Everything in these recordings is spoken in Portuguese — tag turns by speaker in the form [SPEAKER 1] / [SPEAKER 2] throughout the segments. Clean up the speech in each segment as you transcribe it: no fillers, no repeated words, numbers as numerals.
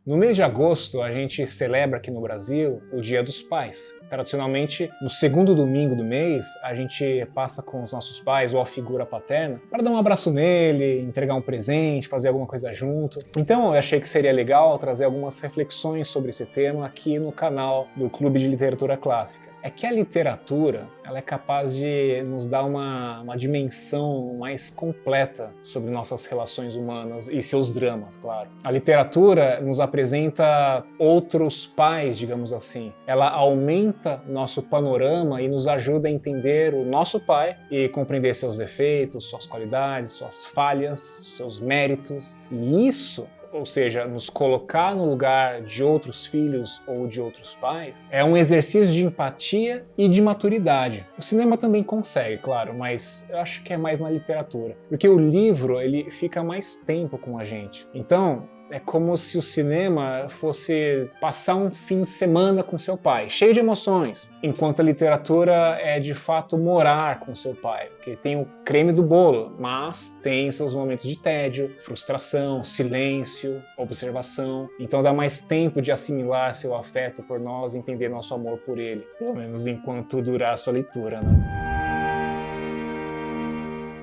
[SPEAKER 1] No mês de agosto, a gente celebra aqui no Brasil o Dia dos Pais. Tradicionalmente, no segundo domingo do mês, a gente passa com os nossos pais ou a figura paterna para dar um abraço nele, entregar um presente, fazer alguma coisa junto. Então, eu achei que seria legal trazer algumas reflexões sobre esse tema aqui no canal do Clube de Literatura Clássica. É que a literatura, ela é capaz de nos dar uma dimensão mais completa sobre nossas relações humanas e seus dramas, claro. A literatura nos apresenta outros pais, digamos assim. Ela aumenta nosso panorama e nos ajuda a entender o nosso pai e compreender seus defeitos, suas qualidades, suas falhas, seus méritos. E isso, ou seja, nos colocar no lugar de outros filhos ou de outros pais, é um exercício de empatia e de maturidade. O cinema também consegue, claro, mas eu acho que é mais na literatura, porque o livro ele fica mais tempo com a gente. Então, é como se o cinema fosse passar um fim de semana com seu pai, cheio de emoções, enquanto a literatura é de fato morar com seu pai, porque tem o creme do bolo, mas tem seus momentos de tédio, frustração, silêncio, observação. Então dá mais tempo de assimilar seu afeto por nós, entender nosso amor por ele, pelo menos enquanto durar a sua leitura, né?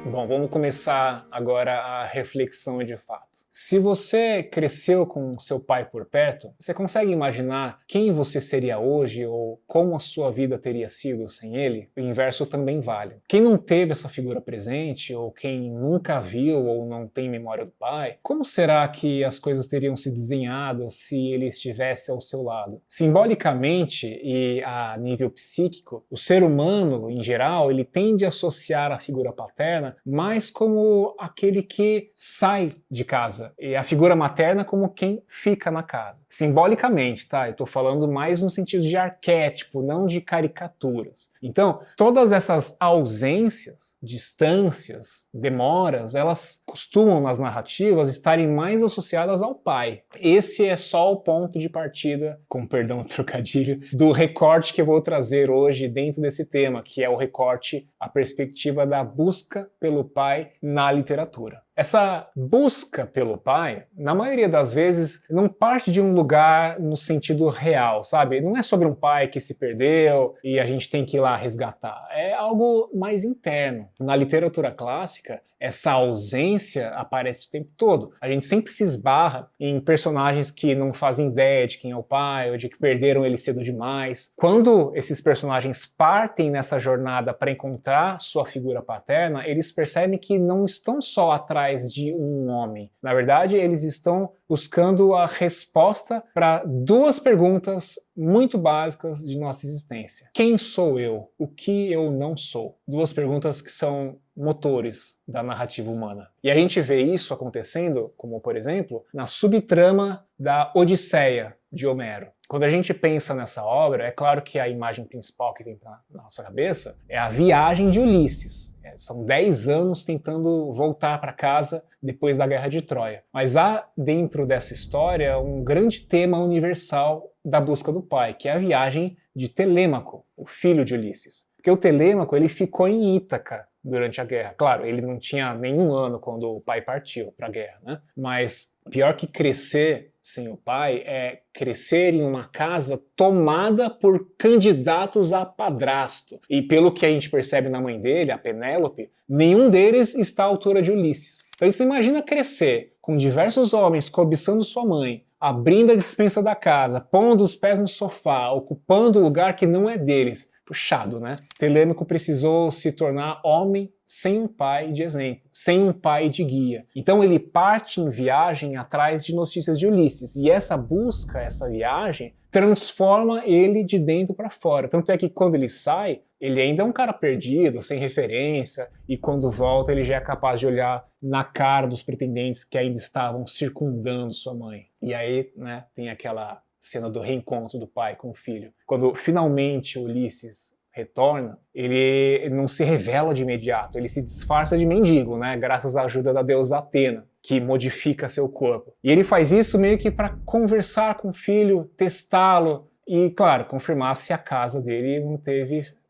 [SPEAKER 1] Bom, vamos começar agora a reflexão de fato. Se você cresceu com seu pai por perto, você consegue imaginar quem você seria hoje ou como a sua vida teria sido sem ele? O inverso também vale. Quem não teve essa figura presente, ou quem nunca viu ou não tem memória do pai, como será que as coisas teriam se desenhado se ele estivesse ao seu lado? Simbolicamente e a nível psíquico, o ser humano, em geral, ele tende a associar a figura paterna mais como aquele que sai de casa, e a figura materna como quem fica na casa. Simbolicamente, tá? Eu tô falando mais no sentido de arquétipo, não de caricaturas. Então, todas essas ausências, distâncias, demoras, elas costumam nas narrativas estarem mais associadas ao pai. Esse é só o ponto de partida, com perdão do trocadilho, do recorte que eu vou trazer hoje dentro desse tema, que é o recorte, a perspectiva da busca pelo pai na literatura. Essa busca pelo pai, na maioria das vezes, não parte de um lugar no sentido real, sabe? Não é sobre um pai que se perdeu e a gente tem que ir lá resgatar. É algo mais interno. Na literatura clássica, essa ausência aparece o tempo todo. A gente sempre se esbarra em personagens que não fazem ideia de quem é o pai ou de que perderam ele cedo demais. Quando esses personagens partem nessa jornada para encontrar sua figura paterna, eles percebem que não estão só atrás de um homem. Na verdade, eles estão buscando a resposta para duas perguntas muito básicas de nossa existência. Quem sou eu? O que eu não sou? Duas perguntas que são motores da narrativa humana. E a gente vê isso acontecendo, como por exemplo, na subtrama da Odisseia de Homero. Quando a gente pensa nessa obra, é claro que a imagem principal que vem na nossa cabeça é a viagem de Ulisses. São 10 anos tentando voltar para casa depois da Guerra de Troia. Mas há dentro dessa história um grande tema universal da busca do pai, que é a viagem de Telêmaco, o filho de Ulisses. Porque o Telêmaco ele ficou em Ítaca durante a guerra. Claro, ele não tinha nenhum ano quando o pai partiu para a guerra, né? Mas pior que crescer sem o pai é crescer em uma casa tomada por candidatos a padrasto. E pelo que a gente percebe na mãe dele, a Penélope, nenhum deles está à altura de Ulisses. Então você imagina crescer com diversos homens cobiçando sua mãe, abrindo a despensa da casa, pondo os pés no sofá, ocupando o lugar que não é deles. Puxado, né? Telêmaco precisou se tornar homem sem um pai de exemplo, sem um pai de guia. Então ele parte em viagem atrás de notícias de Ulisses. E essa busca, essa viagem, transforma ele de dentro para fora. Tanto é que quando ele sai, ele ainda é um cara perdido, sem referência, e quando volta ele já é capaz de olhar na cara dos pretendentes que ainda estavam circundando sua mãe. E aí, né, tem aquela cena do reencontro do pai com o filho. Quando finalmente Ulisses retorna, ele não se revela de imediato, ele se disfarça de mendigo, né? Graças à ajuda da deusa Atena, que modifica seu corpo. E ele faz isso meio que para conversar com o filho, testá-lo e, claro, confirmar se a casa dele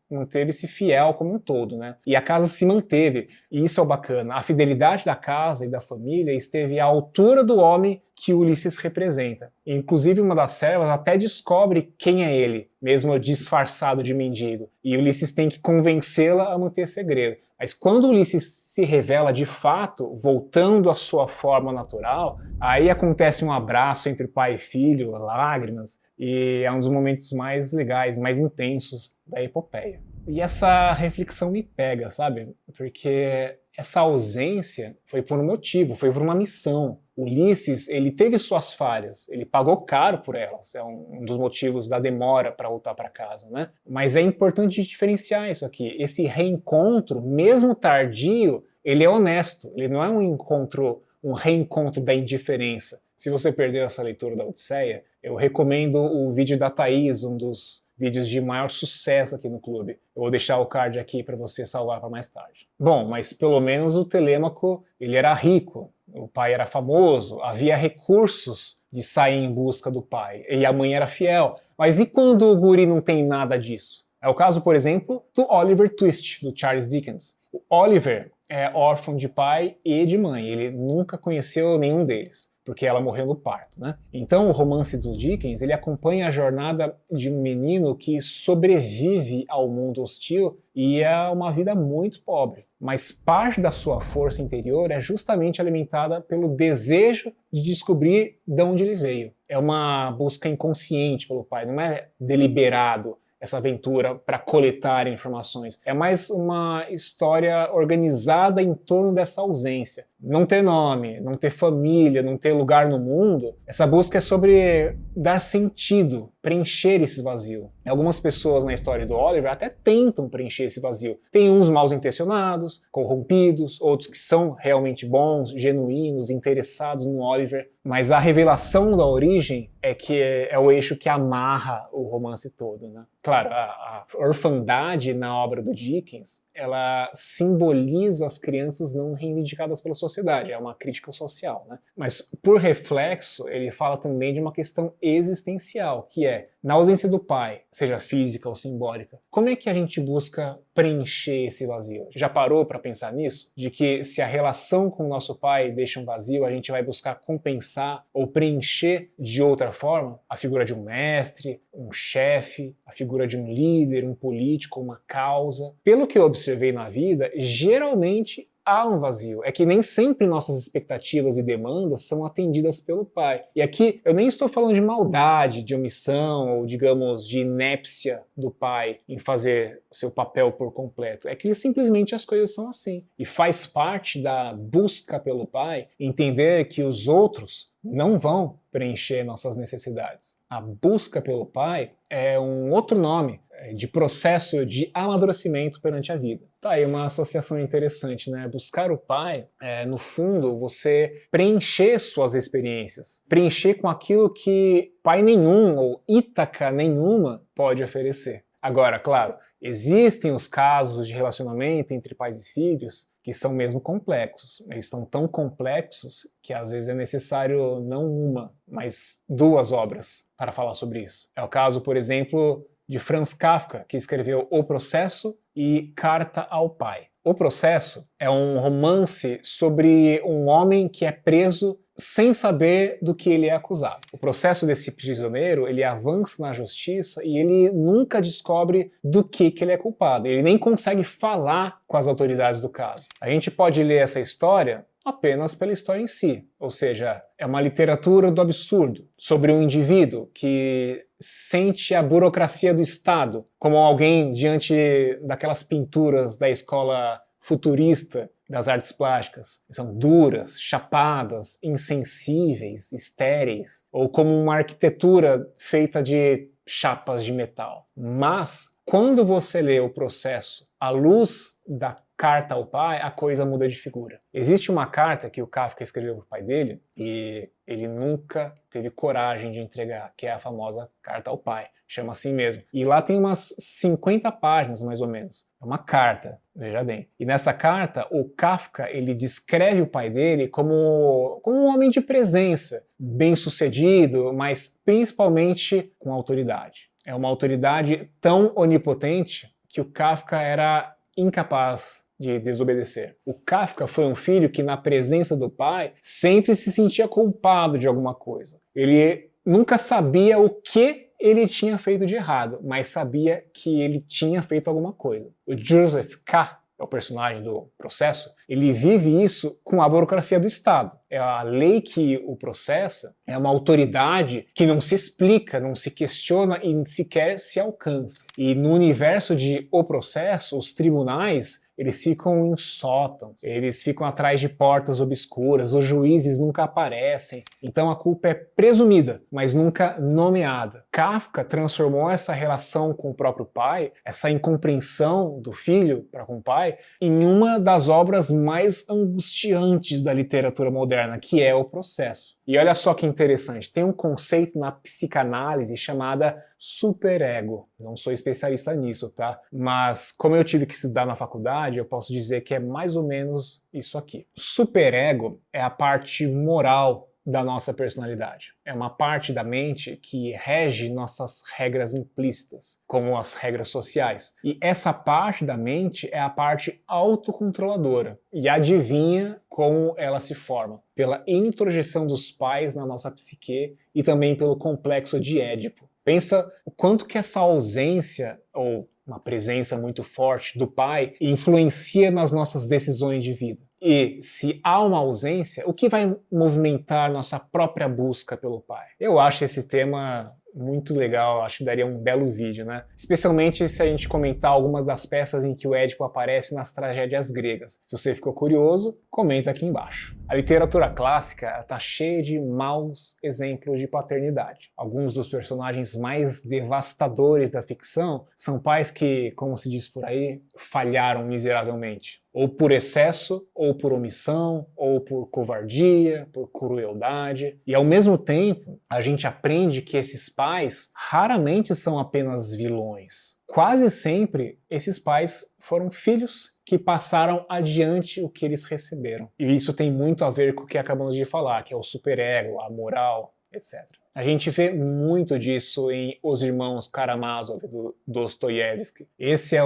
[SPEAKER 1] manteve-se fiel como um todo, né? E a casa se manteve, e isso é o bacana. A fidelidade da casa e da família esteve à altura do homem que Ulisses representa. Inclusive, uma das servas até descobre quem é ele, mesmo disfarçado de mendigo. E Ulisses tem que convencê-la a manter segredo. Mas quando Ulisses se revela de fato, voltando à sua forma natural, aí acontece um abraço entre pai e filho, lágrimas, e é um dos momentos mais legais, mais intensos da epopeia. E essa reflexão me pega, sabe? Porque essa ausência foi por um motivo, foi por uma missão. Ulisses, ele teve suas falhas, ele pagou caro por elas, é um dos motivos da demora para voltar para casa, né? Mas é importante diferenciar isso aqui. Esse reencontro, mesmo tardio, ele é honesto, ele não é um reencontro da indiferença. Se você perdeu essa leitura da Odisseia, eu recomendo o vídeo da Thaís, um dos vídeos de maior sucesso aqui no clube. Eu vou deixar o card aqui para você salvar para mais tarde. Bom, mas pelo menos o Telêmaco, ele era rico, o pai era famoso, havia recursos de sair em busca do pai, e a mãe era fiel. Mas e quando o guri não tem nada disso? É o caso, por exemplo, do Oliver Twist, do Charles Dickens. O Oliver é órfão de pai e de mãe, ele nunca conheceu nenhum deles, porque ela morreu no parto, né? Então o romance do Dickens, ele acompanha a jornada de um menino que sobrevive ao mundo hostil e é uma vida muito pobre. Mas parte da sua força interior é justamente alimentada pelo desejo de descobrir de onde ele veio. É uma busca inconsciente pelo pai, não é deliberado essa aventura para coletar informações. É mais uma história organizada em torno dessa ausência. Não ter nome, não ter família, não ter lugar no mundo. Essa busca é sobre dar sentido, preencher esse vazio. Algumas pessoas na história do Oliver até tentam preencher esse vazio. Tem uns mal intencionados, corrompidos, outros que são realmente bons, genuínos, interessados no Oliver. Mas a revelação da origem é que é o eixo que amarra o romance todo, né? Claro, a orfandade na obra do Dickens, ela simboliza as crianças não reivindicadas pela sociedade, é uma crítica social, né? Mas, por reflexo, ele fala também de uma questão existencial, que é, na ausência do pai, seja física ou simbólica, como é que a gente busca preencher esse vazio? Já parou para pensar nisso? De que se a relação com o nosso pai deixa um vazio, a gente vai buscar compensar ou preencher de outra forma? A figura de um mestre, um chefe, a figura de um líder, um político, uma causa. Pelo que eu observei na vida, geralmente há um vazio. É que nem sempre nossas expectativas e demandas são atendidas pelo pai. E aqui eu nem estou falando de maldade, de omissão ou, digamos, de inépcia do pai em fazer seu papel por completo. É que simplesmente as coisas são assim. E faz parte da busca pelo pai entender que os outros não vão preencher nossas necessidades. A busca pelo pai é um outro nome de processo de amadurecimento perante a vida. Tá aí uma associação interessante, né? Buscar o pai é, no fundo, você preencher suas experiências, preencher com aquilo que pai nenhum ou Ítaca nenhuma pode oferecer. Agora, claro, existem os casos de relacionamento entre pais e filhos que são mesmo complexos. Eles são tão complexos que às vezes é necessário não uma, mas duas obras para falar sobre isso. É o caso, por exemplo, de Franz Kafka, que escreveu O Processo e Carta ao Pai. O Processo é um romance sobre um homem que é preso sem saber do que ele é acusado. O processo desse prisioneiro, ele avança na justiça e ele nunca descobre do que ele é culpado. Ele nem consegue falar com as autoridades do caso. A gente pode ler essa história apenas pela história em si, ou seja, é uma literatura do absurdo, sobre um indivíduo que sente a burocracia do Estado, como alguém diante daquelas pinturas da escola futurista das artes plásticas. São duras, chapadas, insensíveis, estéreis, ou como uma arquitetura feita de chapas de metal. Mas, quando você lê o processo à luz da carta ao pai, a coisa muda de figura. Existe uma carta que o Kafka escreveu para o pai dele e ele nunca teve coragem de entregar, que é a famosa carta ao pai. Chama assim mesmo. E lá tem umas 50 páginas, mais ou menos. É uma carta, veja bem. E nessa carta, o Kafka, ele descreve o pai dele como um homem de presença, bem-sucedido, mas principalmente com autoridade. É uma autoridade tão onipotente que o Kafka era incapaz de desobedecer. O Kafka foi um filho que, na presença do pai, sempre se sentia culpado de alguma coisa. Ele nunca sabia o que ele tinha feito de errado, mas sabia que ele tinha feito alguma coisa. O Joseph K., é o personagem do Processo, ele vive isso com a burocracia do Estado. É a lei que o processa, é uma autoridade que não se explica, não se questiona e sequer se alcança. E no universo de O Processo, os tribunais, eles ficam em sótãos, eles ficam atrás de portas obscuras, os juízes nunca aparecem, então a culpa é presumida, mas nunca nomeada. Kafka transformou essa relação com o próprio pai, essa incompreensão do filho para com o pai, em uma das obras mais angustiantes da literatura moderna, que é O Processo. E olha só que interessante, tem um conceito na psicanálise chamada superego. Não sou especialista nisso, tá? Mas como eu tive que estudar na faculdade, eu posso dizer que é mais ou menos isso aqui. Superego é a parte moral da nossa personalidade. É uma parte da mente que rege nossas regras implícitas, como as regras sociais. E essa parte da mente é a parte autocontroladora. E adivinha como ela se forma? Pela introjeção dos pais na nossa psique e também pelo complexo de Édipo. Pensa o quanto que essa ausência ou uma presença muito forte do pai influencia nas nossas decisões de vida. E se há uma ausência, o que vai movimentar nossa própria busca pelo pai? Eu acho esse tema muito legal, acho que daria um belo vídeo, né? Especialmente se a gente comentar algumas das peças em que o Édipo aparece nas tragédias gregas. Se você ficou curioso, comenta aqui embaixo. A literatura clássica está cheia de maus exemplos de paternidade. Alguns dos personagens mais devastadores da ficção são pais que, como se diz por aí, falharam miseravelmente. Ou por excesso, ou por omissão, ou por covardia, por crueldade. E ao mesmo tempo, a gente aprende que esses pais raramente são apenas vilões. Quase sempre, esses pais foram filhos que passaram adiante o que eles receberam. E isso tem muito a ver com o que acabamos de falar, que é o superego, a moral, etc. A gente vê muito disso em Os Irmãos Karamazov, do Dostoiévski. Esse é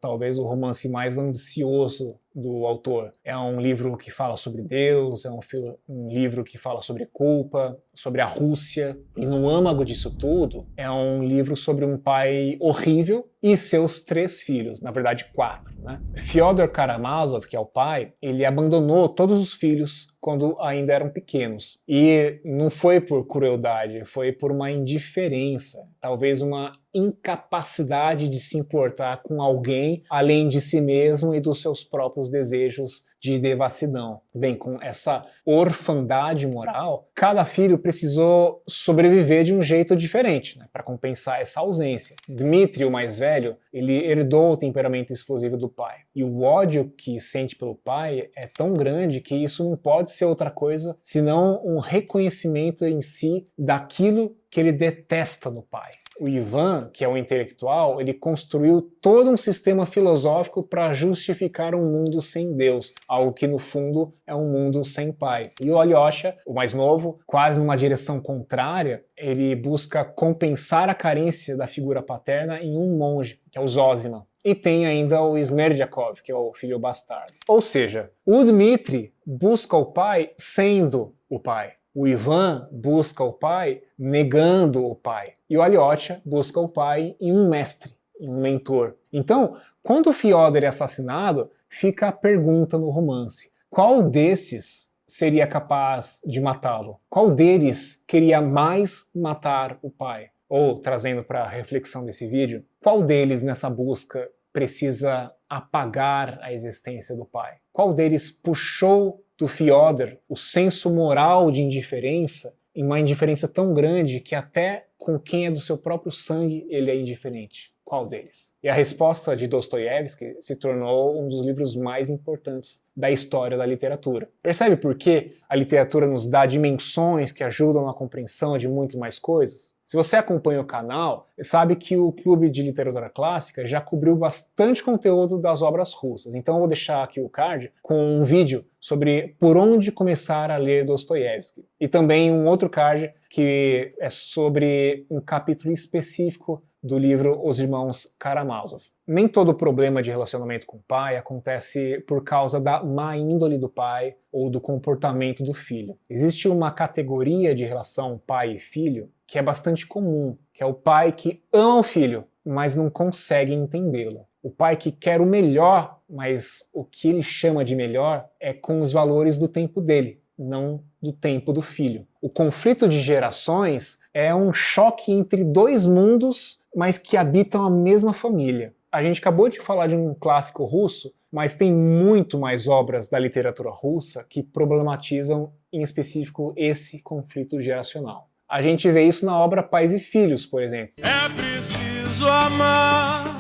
[SPEAKER 1] talvez o romance mais ambicioso do autor. É um livro que fala sobre Deus, é um livro que fala sobre culpa, sobre a Rússia. E no âmago disso tudo, é um livro sobre um pai horrível e seus 3 filhos, na verdade 4, né? Fyodor Karamazov, que é o pai, ele abandonou todos os filhos quando ainda eram pequenos. E não foi por crueldade, foi por uma indiferença, talvez uma incapacidade de se importar com alguém além de si mesmo e dos seus próprios desejos de devassidão. Bem, com essa orfandade moral, cada filho precisou sobreviver de um jeito diferente, né, para compensar essa ausência. Dmitri, o mais velho, ele herdou o temperamento explosivo do pai. E o ódio que sente pelo pai é tão grande que isso não pode ser outra coisa senão um reconhecimento em si daquilo que ele detesta no pai. O Ivan, que é um intelectual, ele construiu todo um sistema filosófico para justificar um mundo sem Deus, algo que no fundo é um mundo sem pai. E o Alyosha, o mais novo, quase numa direção contrária, ele busca compensar a carência da figura paterna em um monge, que é o Zósima. E tem ainda o Smerdyakov, que é o filho bastardo. Ou seja, o Dmitri busca o pai sendo o pai. O Ivan busca o pai negando o pai. E o Alyosha busca o pai em um mestre, em um mentor. Então, quando o Fyodor é assassinado, fica a pergunta no romance: qual desses seria capaz de matá-lo? Qual deles queria mais matar o pai? Ou, trazendo para a reflexão desse vídeo, qual deles nessa busca precisa apagar a existência do pai? Qual deles puxou do Fyodor o senso moral de indiferença, em uma indiferença tão grande que até com quem é do seu próprio sangue ele é indiferente? Qual deles? E a resposta de Dostoiévski se tornou um dos livros mais importantes da história da literatura. Percebe por que a literatura nos dá dimensões que ajudam na compreensão de muito mais coisas? Se você acompanha o canal, sabe que o Clube de Literatura Clássica já cobriu bastante conteúdo das obras russas. Então eu vou deixar aqui o card com um vídeo sobre por onde começar a ler Dostoiévski. E também um outro card que é sobre um capítulo específico do livro Os Irmãos Karamazov. Nem todo problema de relacionamento com o pai acontece por causa da má índole do pai ou do comportamento do filho. Existe uma categoria de relação pai e filho que é bastante comum, que é o pai que ama o filho, mas não consegue entendê-lo. O pai que quer o melhor, mas o que ele chama de melhor é com os valores do tempo dele, não do tempo do filho. O conflito de gerações é um choque entre dois mundos, mas que habitam a mesma família. A gente acabou de falar de um clássico russo, mas tem muito mais obras da literatura russa que problematizam, em específico, esse conflito geracional. A gente vê isso na obra Pais e Filhos, por exemplo. É preciso amar.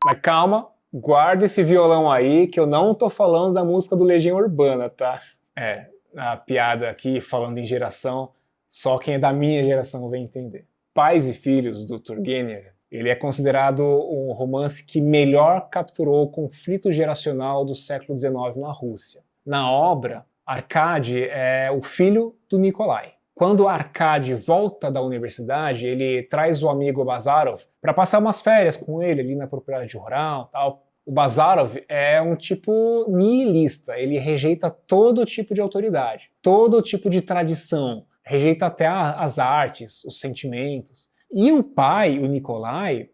[SPEAKER 1] Mas calma, guarda esse violão aí, que eu não tô falando da música do Legião Urbana, tá? A piada aqui, falando em geração, só quem é da minha geração vai entender. Pais e Filhos, do Turgenev, ele é considerado um romance que melhor capturou o conflito geracional do século XIX na Rússia. Na obra, Arkady é o filho do Nikolai. Quando Arkady volta da universidade, ele traz o amigo Bazarov para passar umas férias com ele ali na propriedade rural, tal. O Bazarov é um tipo nihilista, ele rejeita todo tipo de autoridade, todo tipo de tradição, rejeita até as artes, os sentimentos. E o pai, o Nikolai,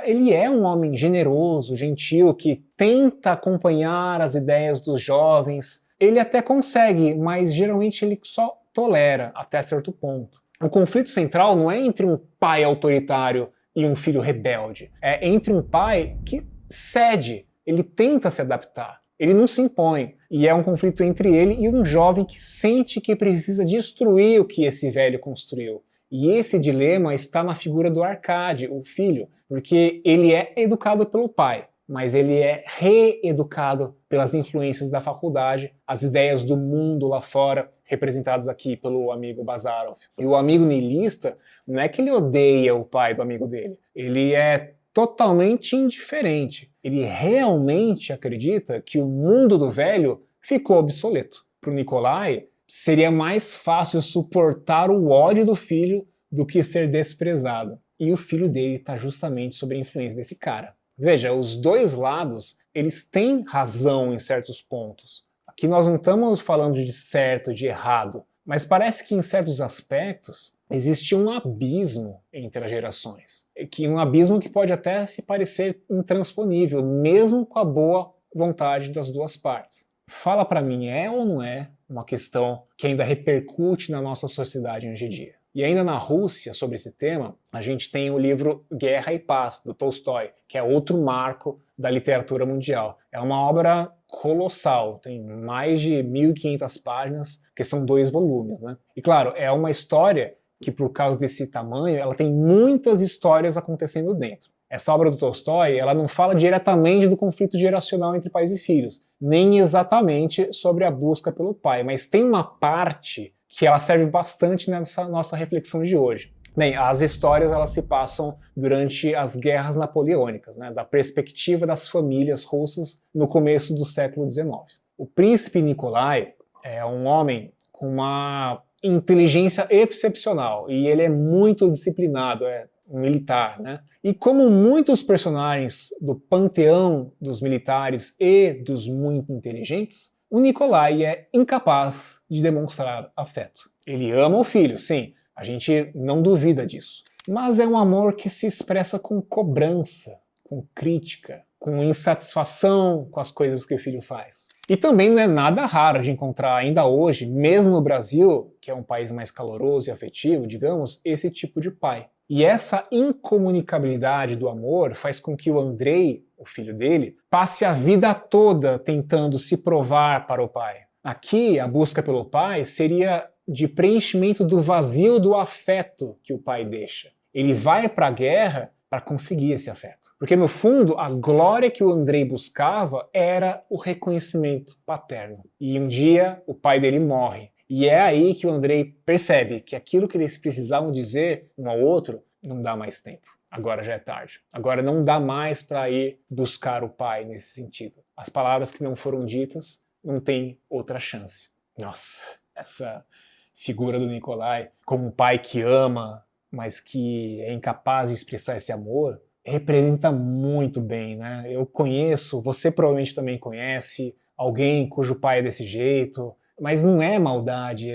[SPEAKER 1] ele é um homem generoso, gentil, que tenta acompanhar as ideias dos jovens. Ele até consegue, mas geralmente ele só tolera até certo ponto. O conflito central não é entre um pai autoritário e um filho rebelde. É entre um pai que cede, ele tenta se adaptar, ele não se impõe. E é um conflito entre ele e um jovem que sente que precisa destruir o que esse velho construiu. E esse dilema está na figura do Arkady, o filho, porque ele é educado pelo pai, mas ele é reeducado pelas influências da faculdade, as ideias do mundo lá fora, representadas aqui pelo amigo Bazarov. E o amigo niilista, não é que ele odeia o pai do amigo dele, ele é totalmente indiferente. Ele realmente acredita que o mundo do velho ficou obsoleto. Para o Nikolai, seria mais fácil suportar o ódio do filho do que ser desprezado. E o filho dele está justamente sob a influência desse cara. Veja, os dois lados, eles têm razão em certos pontos. Aqui nós não estamos falando de certo, de errado, mas parece que em certos aspectos existe um abismo entre as gerações. Um abismo que pode até se parecer intransponível, mesmo com a boa vontade das duas partes. Fala pra mim, é ou não é uma questão que ainda repercute na nossa sociedade hoje em dia? E ainda na Rússia, sobre esse tema, a gente tem o livro Guerra e Paz, do Tolstói, que é outro marco da literatura mundial. É uma obra colossal, tem mais de 1.500 páginas, que são 2 volumes, né? E claro, é uma história que, por causa desse tamanho, ela tem muitas histórias acontecendo dentro. Essa obra do Tolstói, ela não fala diretamente do conflito geracional entre pais e filhos, nem exatamente sobre a busca pelo pai, mas tem uma parte que ela serve bastante nessa nossa reflexão de hoje. Bem, as histórias elas se passam durante as guerras napoleônicas, né, da perspectiva das famílias russas no começo do século XIX. O príncipe Nikolai é um homem com uma inteligência excepcional e ele é muito disciplinado, é um militar, né? E como muitos personagens do panteão dos militares e dos muito inteligentes, o Nikolai é incapaz de demonstrar afeto. Ele ama o filho, sim, a gente não duvida disso. Mas é um amor que se expressa com cobrança, com crítica, com insatisfação com as coisas que o filho faz. E também não é nada raro de encontrar ainda hoje, mesmo no Brasil, que é um país mais caloroso e afetivo, digamos, esse tipo de pai. E essa incomunicabilidade do amor faz com que o Andrei, o filho dele, passe a vida toda tentando se provar para o pai. Aqui, a busca pelo pai seria de preenchimento do vazio do afeto que o pai deixa. Ele vai para a guerra para conseguir esse afeto. Porque, no fundo, a glória que o Andrei buscava era o reconhecimento paterno. E um dia, o pai dele morre. E é aí que o Andrei percebe que aquilo que eles precisavam dizer um ao outro não dá mais tempo. Agora já é tarde. Agora não dá mais para ir buscar o pai nesse sentido. As palavras que não foram ditas não têm outra chance. Nossa, essa figura do Nikolai como um pai que ama, mas que é incapaz de expressar esse amor, representa muito bem, né? Eu conheço, você provavelmente também conhece, alguém cujo pai é desse jeito, mas não é maldade,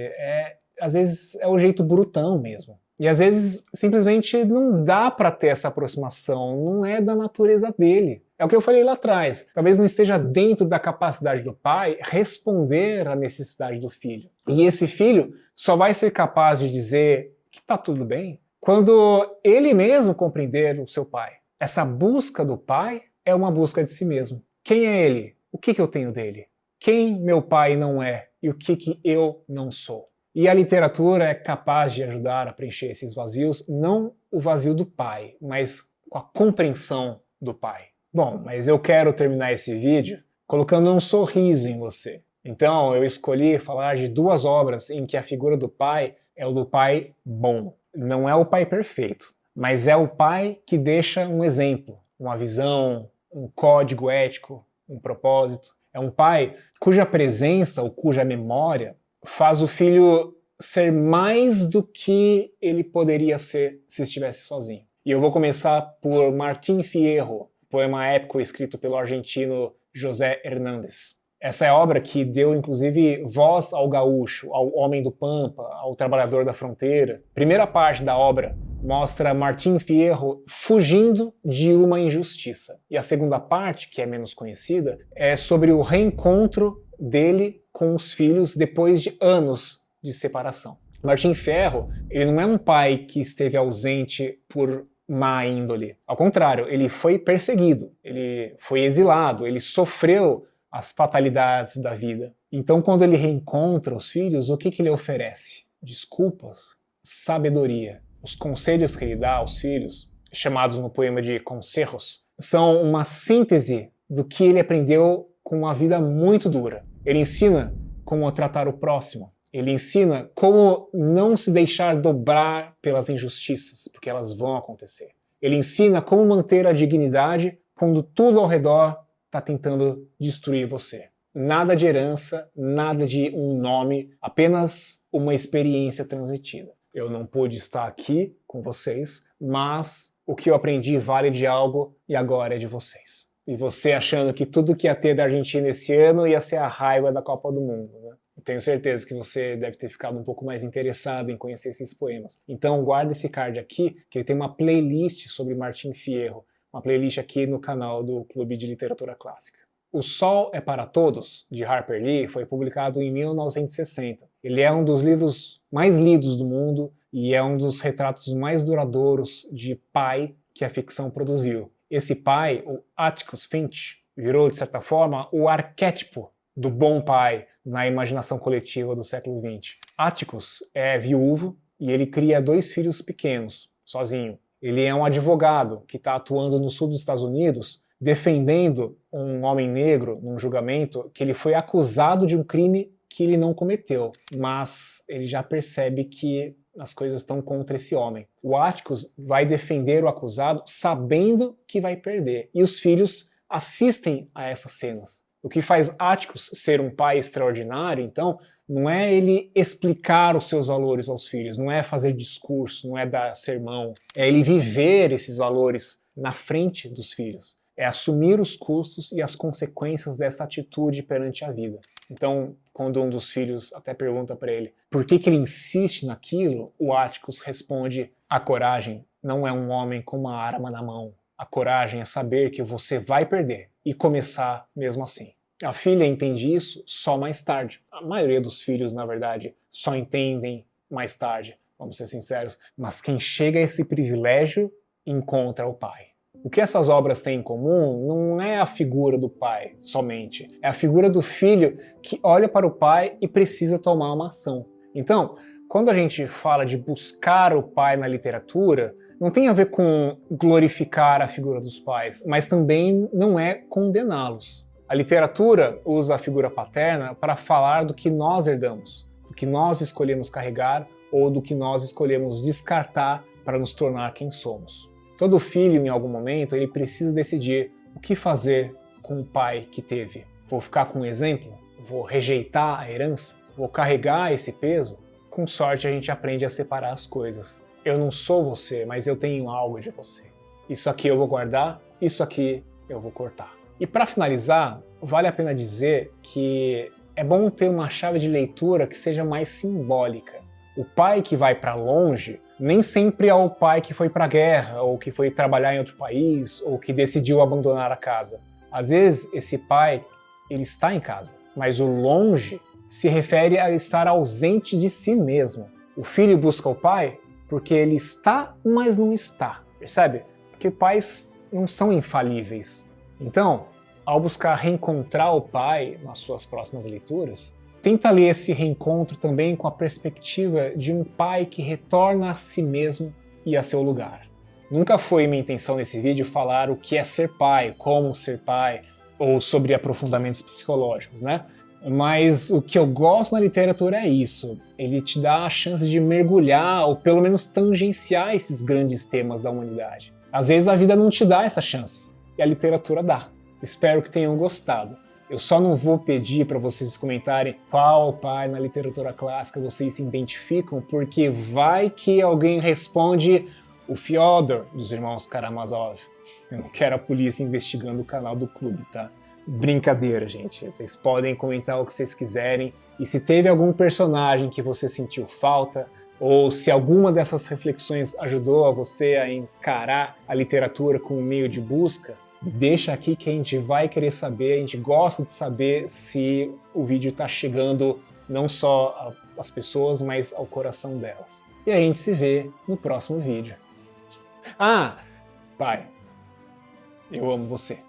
[SPEAKER 1] às vezes é o jeito brutão mesmo. E às vezes simplesmente não dá para ter essa aproximação, não é da natureza dele. É o que eu falei lá atrás. Talvez não esteja dentro da capacidade do pai responder à necessidade do filho. E esse filho só vai ser capaz de dizer que está tudo bem quando ele mesmo compreender o seu pai. Essa busca do pai é uma busca de si mesmo. Quem é ele? O que eu tenho dele? Quem meu pai não é e o que eu não sou? E a literatura é capaz de ajudar a preencher esses vazios, não o vazio do pai, mas com a compreensão do pai. Bom, mas eu quero terminar esse vídeo colocando um sorriso em você. Então eu escolhi falar de duas obras em que a figura do pai é o do pai bom. Não é o pai perfeito, mas é o pai que deixa um exemplo, uma visão, um código ético, um propósito. É um pai cuja presença ou cuja memória faz o filho ser mais do que ele poderia ser se estivesse sozinho. E eu vou começar por Martín Fierro, poema épico escrito pelo argentino José Hernández. Essa é a obra que deu, inclusive, voz ao gaúcho, ao homem do pampa, ao trabalhador da fronteira. A primeira parte da obra mostra Martín Fierro fugindo de uma injustiça. E a segunda parte, que é menos conhecida, é sobre o reencontro dele com os filhos depois de anos de separação. Martín Fierro, ele não é um pai que esteve ausente por má índole. Ao contrário, ele foi perseguido, ele foi exilado, ele sofreu as fatalidades da vida. Então, quando ele reencontra os filhos, o que ele oferece? Desculpas, sabedoria. Os conselhos que ele dá aos filhos, chamados no poema de conselhos, são uma síntese do que ele aprendeu com uma vida muito dura. Ele ensina como tratar o próximo. Ele ensina como não se deixar dobrar pelas injustiças, porque elas vão acontecer. Ele ensina como manter a dignidade quando tudo ao redor está tentando destruir você. Nada de herança, nada de um nome, apenas uma experiência transmitida. Eu não pude estar aqui com vocês, mas o que eu aprendi vale de algo e agora é de vocês. E você achando que tudo que ia ter da Argentina esse ano ia ser a raiva da Copa do Mundo, né? Tenho certeza que você deve ter ficado um pouco mais interessado em conhecer esses poemas. Então guarda esse card aqui, que ele tem uma playlist sobre Martín Fierro, uma playlist aqui no canal do Clube de Literatura Clássica. O Sol é para Todos, de Harper Lee, foi publicado em 1960. Ele é um dos livros mais lidos do mundo e é um dos retratos mais duradouros de pai que a ficção produziu. Esse pai, o Atticus Finch, virou, de certa forma, o arquétipo do bom pai na imaginação coletiva do século XX. Atticus é viúvo e ele cria 2 filhos pequenos, sozinho. Ele é um advogado que está atuando no sul dos Estados Unidos, defendendo um homem negro num julgamento que ele foi acusado de um crime que ele não cometeu, mas ele já percebe que as coisas estão contra esse homem. O Atticus vai defender o acusado sabendo que vai perder, e os filhos assistem a essas cenas. O que faz Atticus ser um pai extraordinário, então, não é ele explicar os seus valores aos filhos, não é fazer discurso, não é dar sermão, é ele viver esses valores na frente dos filhos. É assumir os custos e as consequências dessa atitude perante a vida. Então, quando um dos filhos até pergunta para ele por que ele insiste naquilo, o Atticus responde: a coragem não é um homem com uma arma na mão. A coragem é saber que você vai perder e começar mesmo assim. A filha entende isso só mais tarde. A maioria dos filhos, na verdade, só entendem mais tarde, vamos ser sinceros. Mas quem chega a esse privilégio encontra o pai. O que essas obras têm em comum não é a figura do pai somente, é a figura do filho que olha para o pai e precisa tomar uma ação. Então, quando a gente fala de buscar o pai na literatura, não tem a ver com glorificar a figura dos pais, mas também não é condená-los. A literatura usa a figura paterna para falar do que nós herdamos, do que nós escolhemos carregar ou do que nós escolhemos descartar para nos tornar quem somos. Todo filho, em algum momento, ele precisa decidir o que fazer com o pai que teve. Vou ficar com um exemplo? Vou rejeitar a herança? Vou carregar esse peso? Com sorte a gente aprende a separar as coisas. Eu não sou você, mas eu tenho algo de você. Isso aqui eu vou guardar, isso aqui eu vou cortar. E para finalizar, vale a pena dizer que é bom ter uma chave de leitura que seja mais simbólica. O pai que vai para longe nem sempre é o pai que foi para a guerra, ou que foi trabalhar em outro país, ou que decidiu abandonar a casa. Às vezes esse pai, ele está em casa, mas o longe se refere a estar ausente de si mesmo. O filho busca o pai porque ele está, mas não está, percebe? Porque pais não são infalíveis. Então, ao buscar reencontrar o pai nas suas próximas leituras, tenta ler esse reencontro também com a perspectiva de um pai que retorna a si mesmo e a seu lugar. Nunca foi minha intenção nesse vídeo falar o que é ser pai, como ser pai, ou sobre aprofundamentos psicológicos, né? Mas o que eu gosto na literatura é isso. Ele te dá a chance de mergulhar, ou pelo menos tangenciar esses grandes temas da humanidade. Às vezes a vida não te dá essa chance, e a literatura dá. Espero que tenham gostado. Eu só não vou pedir para vocês comentarem qual pai na literatura clássica vocês se identificam, porque vai que alguém responde o Fyodor, dos irmãos Karamazov. Eu não quero a polícia investigando o canal do clube, tá? Brincadeira, gente. Vocês podem comentar o que vocês quiserem. E se teve algum personagem que você sentiu falta, ou se alguma dessas reflexões ajudou a você a encarar a literatura como meio de busca, deixa aqui que a gente vai querer saber, a gente gosta de saber se o vídeo está chegando não só às pessoas, mas ao coração delas. E a gente se vê no próximo vídeo. Ah, pai, eu amo você.